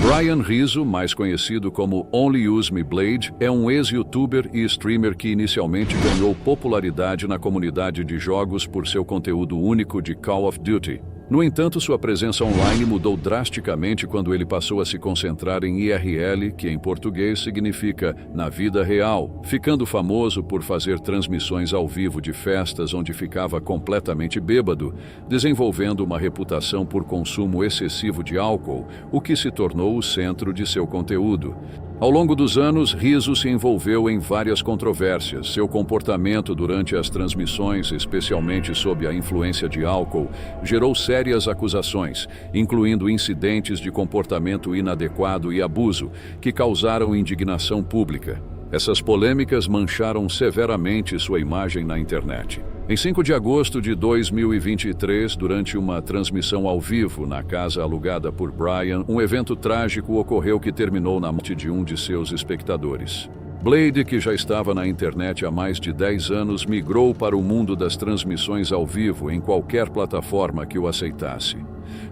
Brian Rizzo, mais conhecido como Only Use Me Blade, é um ex-youtuber e streamer que inicialmente ganhou popularidade na comunidade de jogos por seu conteúdo único de Call of Duty. No entanto, sua presença online mudou drasticamente quando ele passou a se concentrar em IRL, que em português significa na vida real, ficando famoso por fazer transmissões ao vivo de festas onde ficava completamente bêbado, desenvolvendo uma reputação por consumo excessivo de álcool, o que se tornou o centro de seu conteúdo. Ao longo dos anos, Rizzo se envolveu em várias controvérsias. Seu comportamento durante as transmissões, especialmente sob a influência de álcool, gerou sérias acusações, incluindo incidentes de comportamento inadequado e abuso, que causaram indignação pública. Essas polêmicas mancharam severamente sua imagem na internet. Em 5 de agosto de 2023, durante uma transmissão ao vivo na casa alugada por Brian, um evento trágico ocorreu que terminou na morte de um de seus espectadores. Blade, que já estava na internet há mais de 10 anos, migrou para o mundo das transmissões ao vivo em qualquer plataforma que o aceitasse.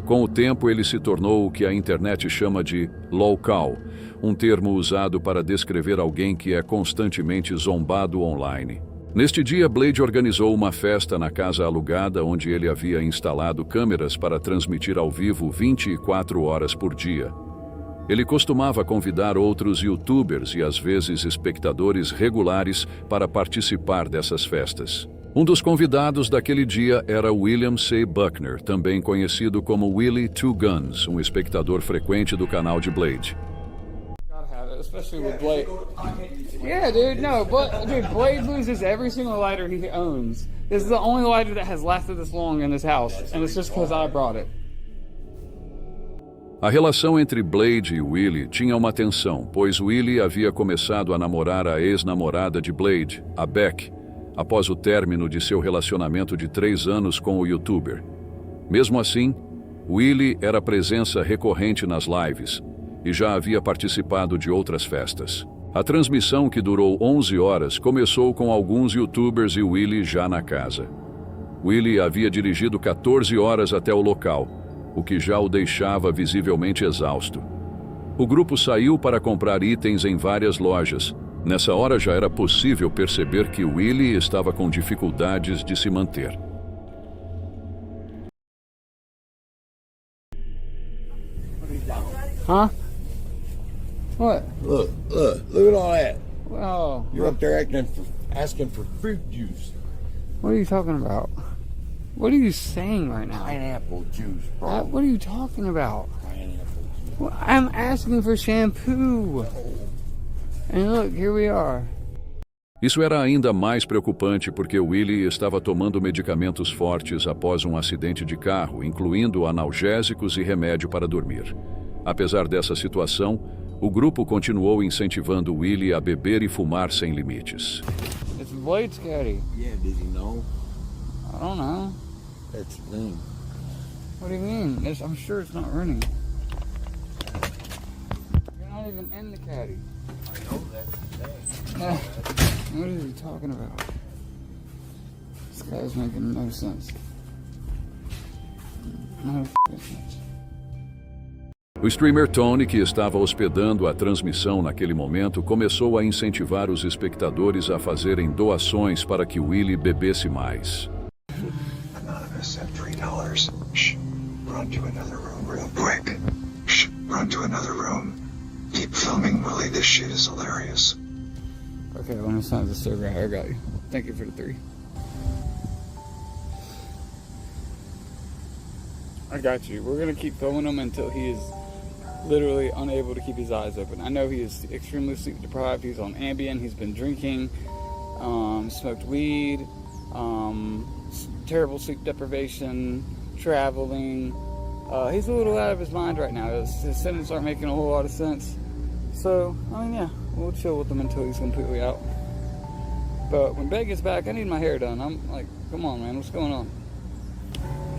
Com o tempo, ele se tornou o que a internet chama de lolcow, um termo usado para descrever alguém que é constantemente zombado online. Neste dia, Blade organizou uma festa na casa alugada onde ele havia instalado câmeras para transmitir ao vivo 24 horas por dia. Ele costumava convidar outros youtubers e às vezes espectadores regulares para participar dessas festas. Um dos convidados daquele dia era William C. Buckner, também conhecido como Willie Two Guns, um espectador frequente do canal de Blade. Especially with Blade. Yeah, dude, no, but dude, Blade loses every single lighter he owns. This is the only lighter that has lasted this long in this house, and it's just because I brought it. A relação entre Blade e Willie tinha uma tensão, pois Willie havia começado a namorar a ex-namorada de Blade, a Beck, após o término de seu relacionamento de 3 anos com o youtuber. Mesmo assim, Willie era presença recorrente nas lives e já havia participado de outras festas. A transmissão, que durou 11 horas, começou com alguns youtubers e Willie já na casa. Willie havia dirigido 14 horas até o local, o que já o deixava visivelmente exausto. O grupo saiu para comprar itens em várias lojas. Nessa hora já era possível perceber que Willie estava com dificuldades de se manter. Huh? What? Look at all that. Well, You're up there asking for fruit juice. what are you talking about? What are you saying right now? Pineapple juice, bro. What are you talking about? Pineapple juice. Well, I'm asking for shampoo. And look, here we are. Isso era ainda mais preocupante porque Willie estava tomando medicamentos fortes após um acidente de carro, incluindo analgésicos e remédio para dormir. Apesar dessa situação, o grupo continuou incentivando Willie a beber e fumar sem limites. It's Blade's caddy. Yeah, did you know? I don't know. That's lean. What do you mean? I'm sure it's not running. You're not even in the caddy. I know that's the thing. What is he talking about? This guy's making no sense. No sense. O streamer Tony, que estava hospedando a transmissão naquele momento, começou a incentivar os espectadores a fazerem doações para que Willie bebesse mais. Anonymous sent $3. Shh. Run to another room real quick. Shh. Run to another room. Keep filming, Willie. This shit is hilarious. Okay, let me sign this over. I got you. Thank you for the 3. I got you. We're gonna keep filming him until he is literally unable to keep his eyes open. I know he is extremely sleep deprived. He's on Ambien. He's been drinking, smoked weed, terrible sleep deprivation, traveling. He's a little out of his mind right now. His sentences aren't making a whole lot of sense. So, I mean, yeah, we'll chill with him until he's completely out. But when Ben gets back, I need my hair done. I'm like, come on, man, what's going on?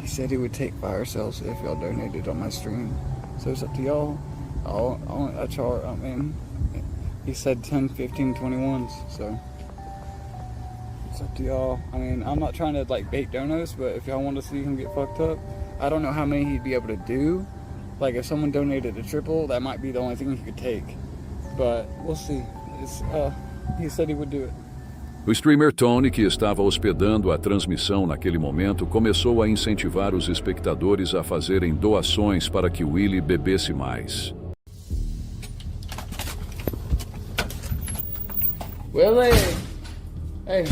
He said he would take fire sales if y'all donated on my stream. So it's up to y'all. I mean, he said 10, 15, 21s, so it's up to y'all. I mean, I'm not trying to like bait donos, but if y'all want to see him get fucked up, I don't know how many he'd be able to do, Like if someone donated a triple, that might be the only thing he could take. But we'll see. He said he would do it. O streamer Tony, que estava hospedando a transmissão naquele momento, começou a incentivar os espectadores a fazerem doações para que Willie bebesse mais. Willie! Hey,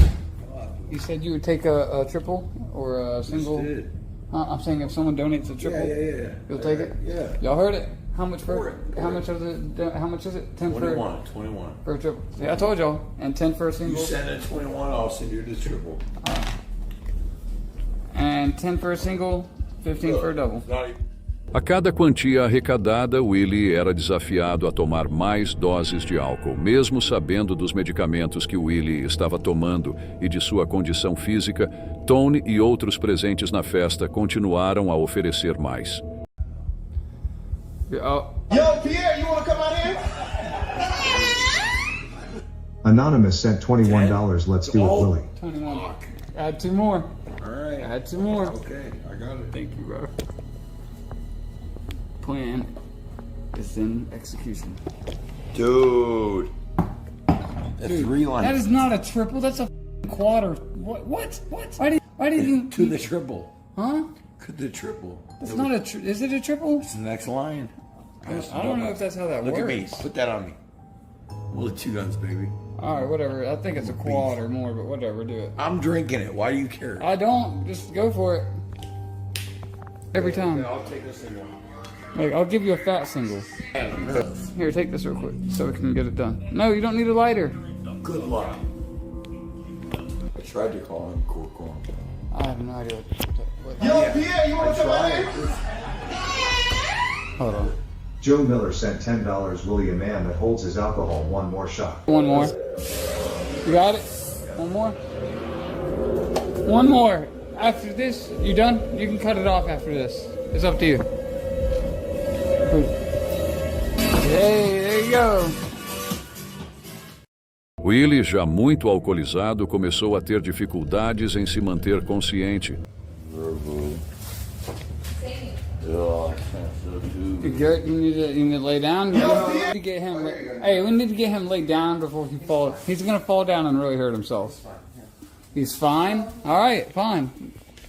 you said you would take a triple or a single? Just did. I'm saying if someone donates a triple, Yeah. you'll take it? Yeah. Y'all heard it? How much for For it. how much is it? How much is it? 10 21. for a triple. Yeah, I told y'all. And 10 for a You single. send in 21, I'll send you the triple. And 10 for a single, 15 for a double. A cada quantia arrecadada, Willie era desafiado a tomar mais doses de álcool, mesmo sabendo dos medicamentos que Willie estava tomando e de sua condição física. Tony e outros presentes na festa continuaram a oferecer mais. Oh, Yo, Pierre, you want to come out here? Anonymous sent $21. Let's do it, Willie. 21. Add 2 more. All right. Add 2 more. Okay, I got it. Thank you, bro. Plan is in execution. Dude. That's Dude, 3 lines. that is not a triple. That's a quarter. What? Why did you? To the triple. Huh? To the triple. It's not a. Is it a triple? It's the next line. I don't know if that's how that Look works. at me. Put that on me. Well, the 2 guns, baby. All right, whatever. I think it's a quad or more, but whatever. Do it. I'm drinking it. Why do you care? I don't. Just go for it. Every time. I'll take this single. Like, I'll give you a fat single. Here, take this real quick so we can get it done. No, you don't need a lighter. Good luck. I tried to call him Cool. I have no idea what Yo, Pierre, you want to come out here? Hold on. Joe Miller sent $10. Willie, a man that holds his alcohol, one more shot. One more. You got it? One more? One more. After this, you done? You can cut it off after this. It's up to you. Hey, there you go. Willie, já muito alcoolizado, começou a ter dificuldades em se manter consciente. Garrett, you need to lay down. We need to get him. Hey, we need to get him laid down before he falls. He's gonna fall down and really hurt himself. He's fine. All right, fine.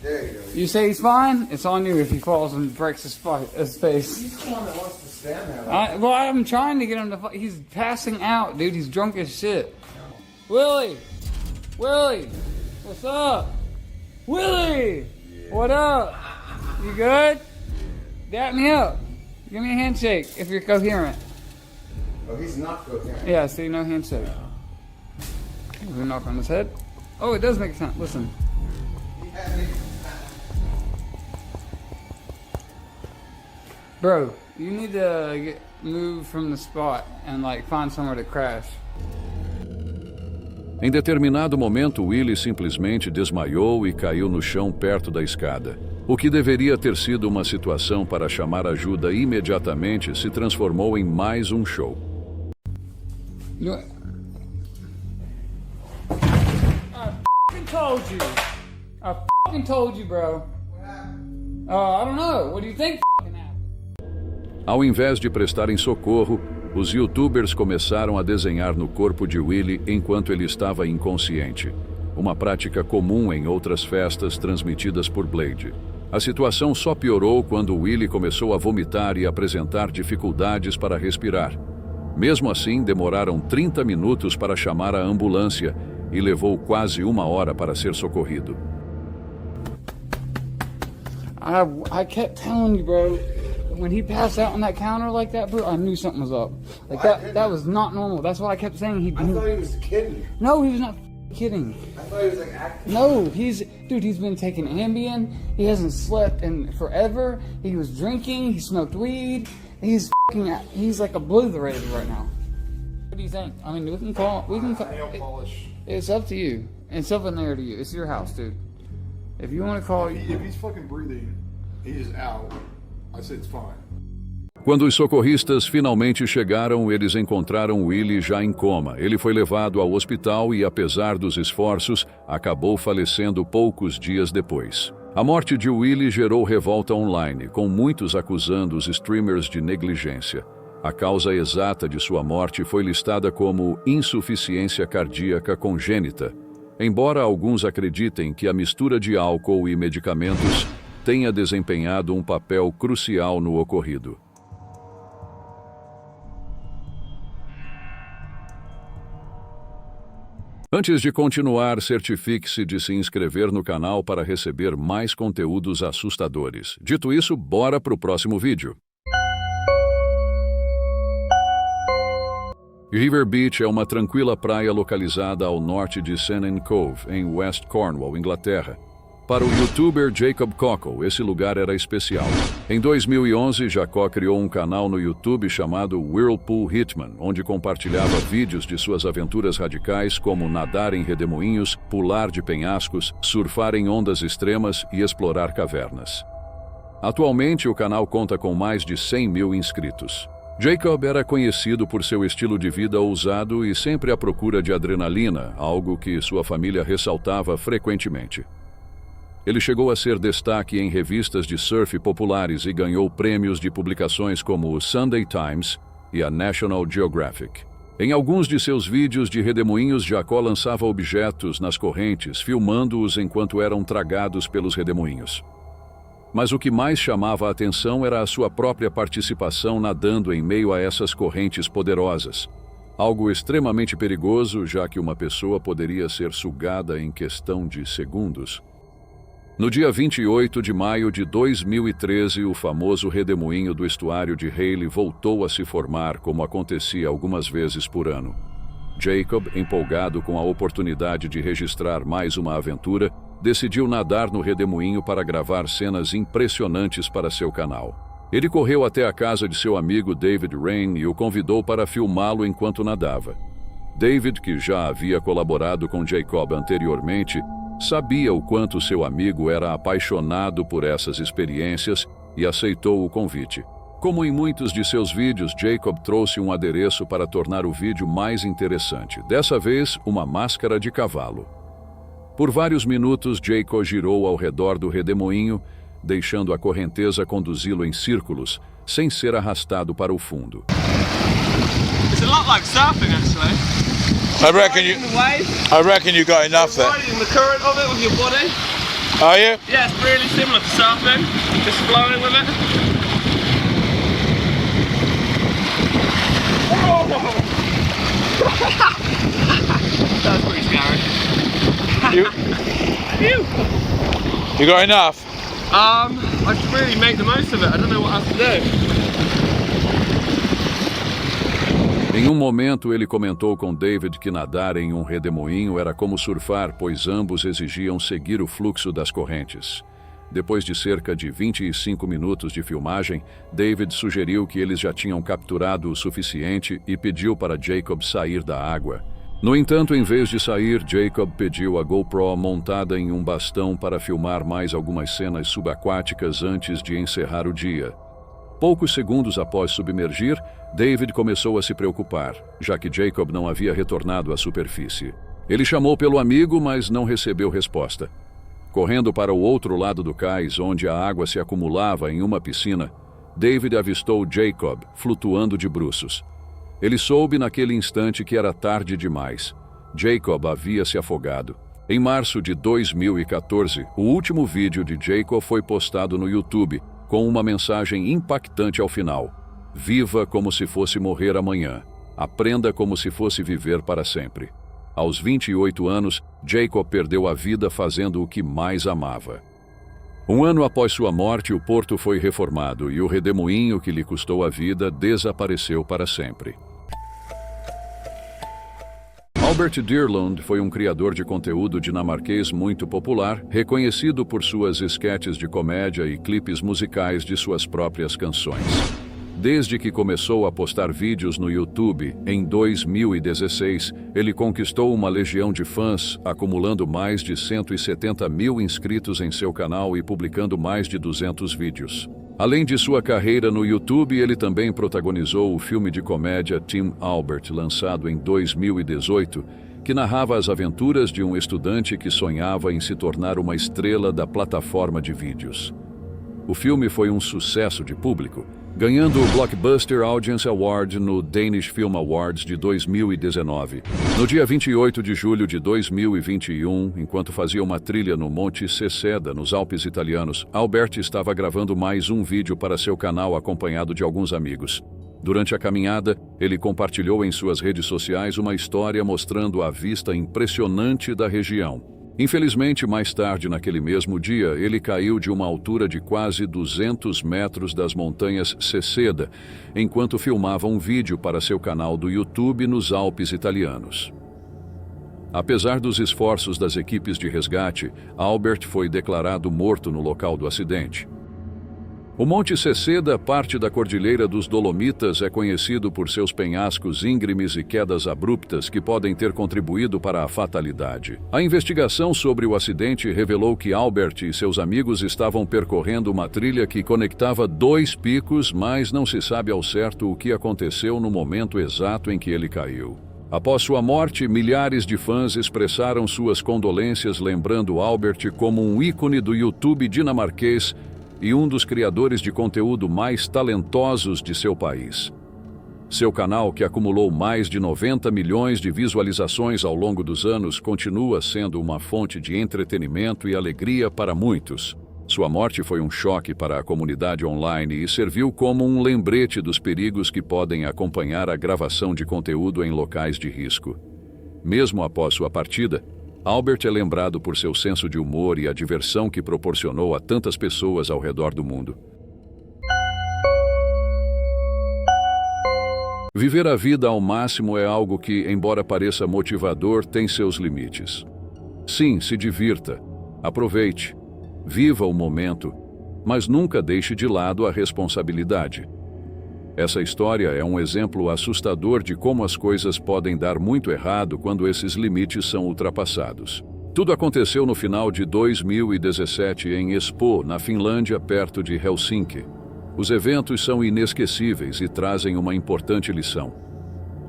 There you go. You say he's fine. It's on you if he falls and breaks his face. He's the one that wants to stand there. Well, I'm trying to get him to. He's passing out, dude. He's drunk as shit. Willie, what's up? Willie, what up? You good? Dap me up. Give me a handshake if you're coherent. Oh, he's not coherent. Yeah, see, no handshake. Does he knock on his head? Oh, it does make sense. Listen. Bro, you need to move from the spot and like find somewhere to crash. Em determinado momento, Willie simplesmente desmaiou e caiu no chão perto da escada. O que deveria ter sido uma situação para chamar ajuda imediatamente se transformou em mais um show. You know, I fucking told you. I fucking told you, bro. I don't know. What do you think fucking happened? Ao invés de prestarem socorro, os youtubers começaram a desenhar no corpo de Willie enquanto ele estava inconsciente. Uma prática comum em outras festas transmitidas por Blade. A situação só piorou quando Willie começou a vomitar e apresentar dificuldades para respirar. Mesmo assim, demoraram 30 minutos para chamar a ambulância e levou quase 1 hora para ser socorrido. I kept telling you, bro. When he passed out on that counter like that, bro, I knew something was up. Like that was not normal. That's why I kept saying I thought he was kidding. No, he was not kidding. I thought he was like acting. No, he's been taking Ambien. He hasn't slept in forever. He was drinking. He smoked weed. He's like obliterated right now. What do you think? I mean, we can call. Nail polish. It's up to you. It's up in there to you. It's your house, dude. If you want to call, If he's fucking breathing, he's out. I said it's fine. Quando os socorristas finalmente chegaram, eles encontraram Willie já em coma. Ele foi levado ao hospital e, apesar dos esforços, acabou falecendo poucos dias depois. A morte de Willie gerou revolta online, com muitos acusando os streamers de negligência. A causa exata de sua morte foi listada como insuficiência cardíaca congênita, embora alguns acreditem que a mistura de álcool e medicamentos tenha desempenhado um papel crucial no ocorrido. Antes de continuar, certifique-se de se inscrever no canal para receber mais conteúdos assustadores. Dito isso, bora pro próximo vídeo. River Beach é uma tranquila praia localizada ao norte de Sennen Cove, em West Cornwall, Inglaterra. Para o youtuber Jacob Cockle, esse lugar era especial. Em 2011, Jacó criou um canal no YouTube chamado Whirlpool Hitman, onde compartilhava vídeos de suas aventuras radicais como nadar em redemoinhos, pular de penhascos, surfar em ondas extremas e explorar cavernas. Atualmente, o canal conta com mais de 100 mil inscritos. Jacob era conhecido por seu estilo de vida ousado e sempre à procura de adrenalina, algo que sua família ressaltava frequentemente. Ele chegou a ser destaque em revistas de surf populares e ganhou prêmios de publicações como o Sunday Times e a National Geographic. Em alguns de seus vídeos de redemoinhos, Jacó lançava objetos nas correntes, filmando-os enquanto eram tragados pelos redemoinhos. Mas o que mais chamava a atenção era a sua própria participação nadando em meio a essas correntes poderosas. Algo extremamente perigoso, já que uma pessoa poderia ser sugada em questão de segundos. No dia 28 de maio de 2013, o famoso redemoinho do estuário de Haley voltou a se formar, como acontecia algumas vezes por ano. Jacob, empolgado com a oportunidade de registrar mais uma aventura, decidiu nadar no redemoinho para gravar cenas impressionantes para seu canal. Ele correu até a casa de seu amigo David Rain e o convidou para filmá-lo enquanto nadava. David, que já havia colaborado com Jacob anteriormente, sabia o quanto seu amigo era apaixonado por essas experiências e aceitou o convite. Como em muitos de seus vídeos, Jacob trouxe um adereço para tornar o vídeo mais interessante. Dessa vez, uma máscara de cavalo. Por vários minutos, Jacob girou ao redor do redemoinho, deixando a correnteza conduzi-lo em círculos, sem ser arrastado para o fundo. It's a lot like surfing, actually. I reckon you got enough there. Riding the current of it with your body. Are you? Yeah, it's really similar to surfing. Just flowing with it. That's pretty scary. You got enough? I should really make the most of it. I don't know what else to do. Em um momento, ele comentou com David que nadar em um redemoinho era como surfar, pois ambos exigiam seguir o fluxo das correntes. Depois de cerca de 25 minutos de filmagem, David sugeriu que eles já tinham capturado o suficiente e pediu para Jacob sair da água. No entanto, em vez de sair, Jacob pediu a GoPro montada em um bastão para filmar mais algumas cenas subaquáticas antes de encerrar o dia. Poucos segundos após submergir, David começou a se preocupar, já que Jacob não havia retornado à superfície. Ele chamou pelo amigo, mas não recebeu resposta. Correndo para o outro lado do cais, onde a água se acumulava em uma piscina, David avistou Jacob, flutuando de bruços. Ele soube naquele instante que era tarde demais. Jacob havia se afogado. Em março de 2014, o último vídeo de Jacob foi postado no YouTube, com uma mensagem impactante ao final. Viva como se fosse morrer amanhã. Aprenda como se fosse viver para sempre. Aos 28 anos, Jacob perdeu a vida fazendo o que mais amava. Um ano após sua morte, o porto foi reformado e o redemoinho que lhe custou a vida desapareceu para sempre. Albert Deerlund foi um criador de conteúdo dinamarquês muito popular, reconhecido por suas esquetes de comédia e clipes musicais de suas próprias canções. Desde que começou a postar vídeos no YouTube, em 2016, ele conquistou uma legião de fãs, acumulando mais de 170 mil inscritos em seu canal e publicando mais de 200 vídeos. Além de sua carreira no YouTube, ele também protagonizou o filme de comédia Team Albert, lançado em 2018, que narrava as aventuras de um estudante que sonhava em se tornar uma estrela da plataforma de vídeos. O filme foi um sucesso de público, ganhando o Blockbuster Audience Award no Danish Film Awards de 2019. No dia 28 de julho de 2021, enquanto fazia uma trilha no Monte Ceseda, nos Alpes italianos, Albert estava gravando mais um vídeo para seu canal acompanhado de alguns amigos. Durante a caminhada, ele compartilhou em suas redes sociais uma história mostrando a vista impressionante da região. Infelizmente, mais tarde naquele mesmo dia, ele caiu de uma altura de quase 200 metros das montanhas Ceseda, enquanto filmava um vídeo para seu canal do YouTube nos Alpes italianos. Apesar dos esforços das equipes de resgate, Albert foi declarado morto no local do acidente. O Monte Ceseda, parte da Cordilheira dos Dolomitas, é conhecido por seus penhascos íngremes e quedas abruptas que podem ter contribuído para a fatalidade. A investigação sobre o acidente revelou que Albert e seus amigos estavam percorrendo uma trilha que conectava dois picos, mas não se sabe ao certo o que aconteceu no momento exato em que ele caiu. Após sua morte, milhares de fãs expressaram suas condolências, lembrando Albert como um ícone do YouTube dinamarquês e um dos criadores de conteúdo mais talentosos de seu país. Seu canal, que acumulou mais de 90 milhões de visualizações ao longo dos anos, continua sendo uma fonte de entretenimento e alegria para muitos. Sua morte foi um choque para a comunidade online e serviu como um lembrete dos perigos que podem acompanhar a gravação de conteúdo em locais de risco. Mesmo após sua partida, Albert é lembrado por seu senso de humor e a diversão que proporcionou a tantas pessoas ao redor do mundo. Viver a vida ao máximo é algo que, embora pareça motivador, tem seus limites. Sim, se divirta, aproveite, viva o momento, mas nunca deixe de lado a responsabilidade. Essa história é um exemplo assustador de como as coisas podem dar muito errado quando esses limites são ultrapassados. Tudo aconteceu no final de 2017 em Espoo, na Finlândia, perto de Helsinki. Os eventos são inesquecíveis e trazem uma importante lição.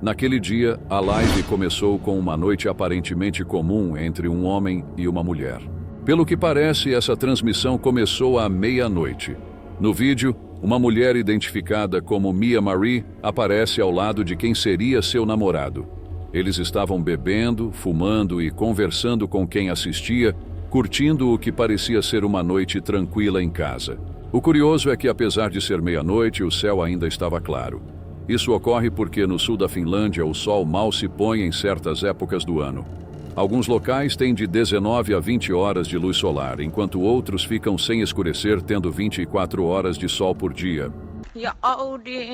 Naquele dia, a live começou com uma noite aparentemente comum entre um homem e uma mulher. Pelo que parece, essa transmissão começou à meia-noite. No vídeo, uma mulher identificada como Mia Marie aparece ao lado de quem seria seu namorado. Eles estavam bebendo, fumando e conversando com quem assistia, curtindo o que parecia ser uma noite tranquila em casa. O curioso é que, apesar de ser meia-noite, o céu ainda estava claro. Isso ocorre porque no sul da Finlândia o sol mal se põe em certas épocas do ano. Alguns locais têm de 19 a 20 horas de luz solar, enquanto outros ficam sem escurecer, tendo 24 horas de sol por dia. Ja Audi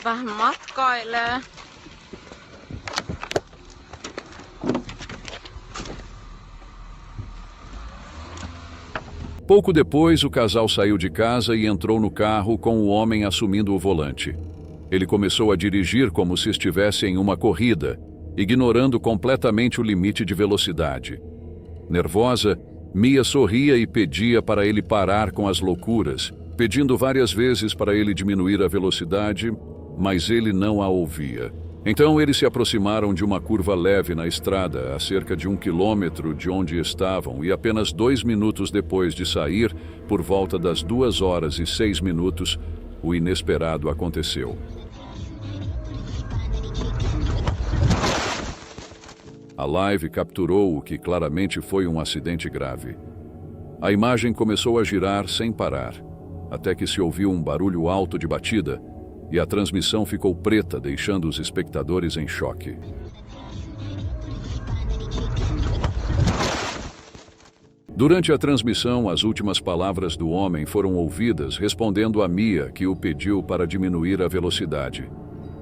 vähän matkailee. Pouco depois, o casal saiu de casa e entrou no carro com o homem assumindo o volante. Ele começou a dirigir como se estivesse em uma corrida, ignorando completamente o limite de velocidade. Nervosa, Mia sorria e pedia para ele parar com as loucuras, pedindo várias vezes para ele diminuir a velocidade, mas ele não a ouvia. Então eles se aproximaram de uma curva leve na estrada, a cerca de 1 quilômetro de onde estavam, e apenas 2 minutos depois de sair, por volta das 2h06, o inesperado aconteceu. A live capturou o que claramente foi um acidente grave. A imagem começou a girar sem parar, até que se ouviu um barulho alto de batida, e a transmissão ficou preta, deixando os espectadores em choque. Durante a transmissão, as últimas palavras do homem foram ouvidas, respondendo a Mia, que o pediu para diminuir a velocidade.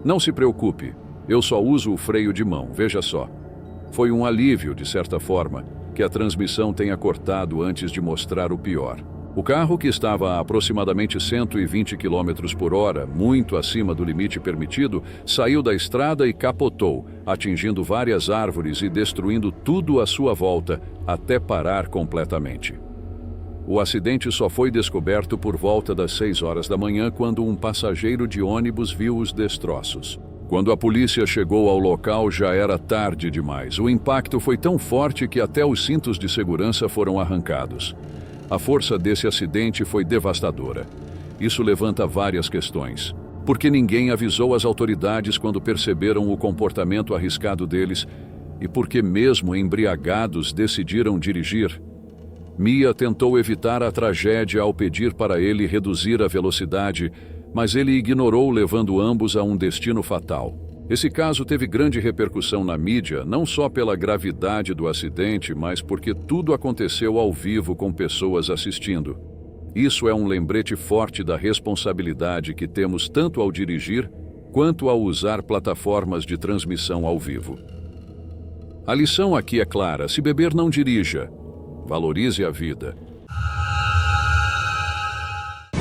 "Não se preocupe, eu só uso o freio de mão, veja só." Foi um alívio, de certa forma, que a transmissão tenha cortado antes de mostrar o pior. O carro, que estava a aproximadamente 120 km por hora, muito acima do limite permitido, saiu da estrada e capotou, atingindo várias árvores e destruindo tudo à sua volta, até parar completamente. o acidente só foi descoberto por volta das 6 horas da manhã, quando um passageiro de ônibus viu os destroços. Quando a polícia chegou ao local, já era tarde demais. O impacto foi tão forte que até os cintos de segurança foram arrancados. A força desse acidente foi devastadora. Isso levanta várias questões. Por que ninguém avisou as autoridades quando perceberam o comportamento arriscado deles? E por que, mesmo embriagados, decidiram dirigir? Mia tentou evitar a tragédia ao pedir para ele reduzir a velocidade, mas ele ignorou, levando ambos a um destino fatal. Esse caso teve grande repercussão na mídia, não só pela gravidade do acidente, mas porque tudo aconteceu ao vivo com pessoas assistindo. Isso é um lembrete forte da responsabilidade que temos tanto ao dirigir quanto ao usar plataformas de transmissão ao vivo. A lição aqui é clara: se beber, não dirija. Valorize a vida.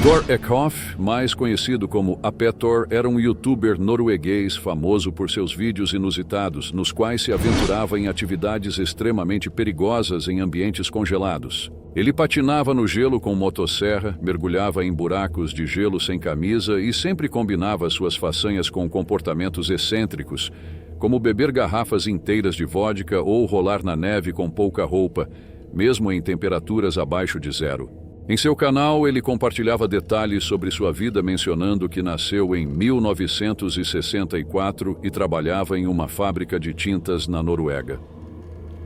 Tor Ekhoff, mais conhecido como Apetor, era um youtuber norueguês famoso por seus vídeos inusitados, nos quais se aventurava em atividades extremamente perigosas em ambientes congelados. Ele patinava no gelo com motosserra, mergulhava em buracos de gelo sem camisa e sempre combinava suas façanhas com comportamentos excêntricos, como beber garrafas inteiras de vodka ou rolar na neve com pouca roupa, mesmo em temperaturas abaixo de zero. Em seu canal, ele compartilhava detalhes sobre sua vida, mencionando que nasceu em 1964 e trabalhava em uma fábrica de tintas na Noruega.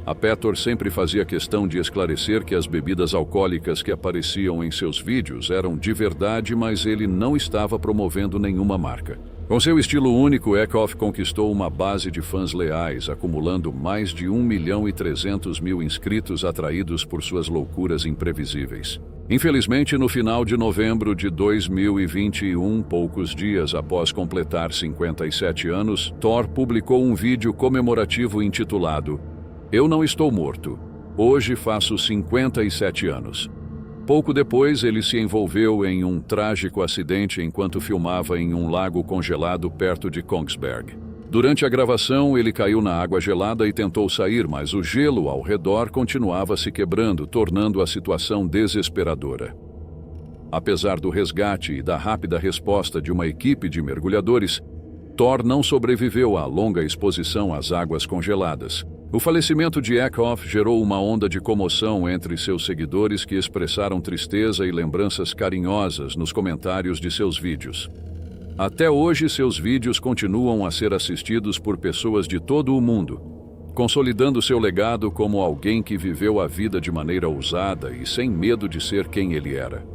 Apetor sempre fazia questão de esclarecer que as bebidas alcoólicas que apareciam em seus vídeos eram de verdade, mas ele não estava promovendo nenhuma marca. Com seu estilo único, Ekhoff conquistou uma base de fãs leais, acumulando mais de 1.300.000 inscritos atraídos por suas loucuras imprevisíveis. Infelizmente, no final de novembro de 2021, poucos dias após completar 57 anos, Tor publicou um vídeo comemorativo intitulado "Eu não estou morto. Hoje faço 57 anos." Pouco depois, ele se envolveu em um trágico acidente enquanto filmava em um lago congelado perto de Kongsberg. Durante a gravação, ele caiu na água gelada e tentou sair, mas o gelo ao redor continuava se quebrando, tornando a situação desesperadora. Apesar do resgate e da rápida resposta de uma equipe de mergulhadores, Tor não sobreviveu à longa exposição às águas congeladas. O falecimento de Ekhoff gerou uma onda de comoção entre seus seguidores, que expressaram tristeza e lembranças carinhosas nos comentários de seus vídeos. Até hoje, seus vídeos continuam a ser assistidos por pessoas de todo o mundo, consolidando seu legado como alguém que viveu a vida de maneira ousada e sem medo de ser quem ele era.